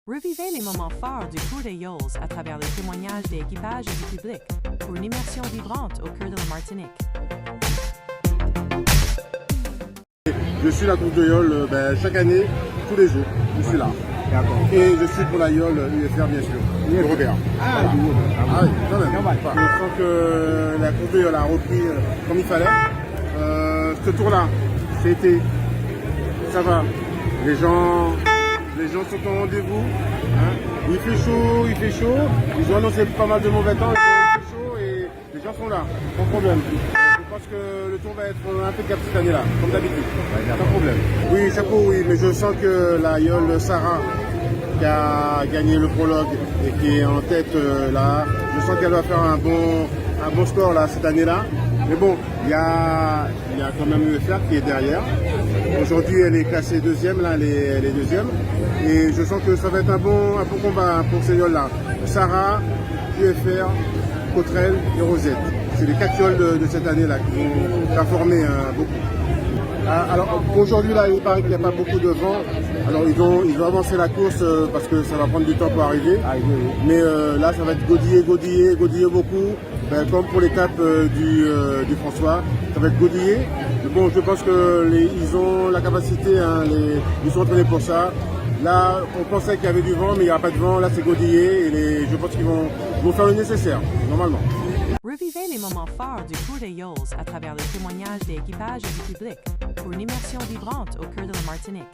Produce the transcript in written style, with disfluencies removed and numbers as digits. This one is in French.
Revivez les moments forts du Tour des Yoles à travers les témoignages des équipages et du public pour une immersion vibrante au cœur de la Martinique. Je suis la course de Yole chaque année, tous les jours. Je suis là. Et je suis pour la Yole UFR bien sûr. De Robert. Ah, du Robert. Ah oui, quand même. Je sens que la course de Yole a repris comme il fallait. Ce tour-là, c'était. Ça va. Les gens sont au rendez-vous. Hein. Il fait chaud. Ils ont annoncé pas mal de mauvais temps. Il fait chaud et les gens sont là, sans problème. Je pense que le tour va être impeccable cette année-là, comme d'habitude. Sans problème. Oui, chapeau, oui, mais je sens que la Yole Sarah, qui a gagné le prologue et qui est en tête là, je sens qu'elle va faire un bon score là cette année-là. Mais bon, il y a quand même UFR qui est derrière. Aujourd'hui, elle est classée deuxième, là, elle est deuxième. Et je sens que ça va être un bon combat pour ces yoles-là. Sarah, UFR, Cottrell et Rosette. C'est les 4 yoles de cette année-là qui vont performer beaucoup. Alors aujourd'hui, là, il paraît qu'il n'y a pas beaucoup de vent. Alors ils vont avancer la course parce que ça va prendre du temps pour arriver. Mais là, ça va être godiller beaucoup. Comme pour l'étape du François, ça va être godillé. Bon, je pense qu'ils ont la capacité, hein, ils sont entraînés pour ça. Là, on pensait qu'il y avait du vent, mais il n'y aura pas de vent. Là, c'est godillé et je pense qu'ils vont faire le nécessaire, normalement. Revivez les moments forts du Tour des Yoles à travers les témoignages des équipages et du public pour une immersion vibrante au cœur de la Martinique.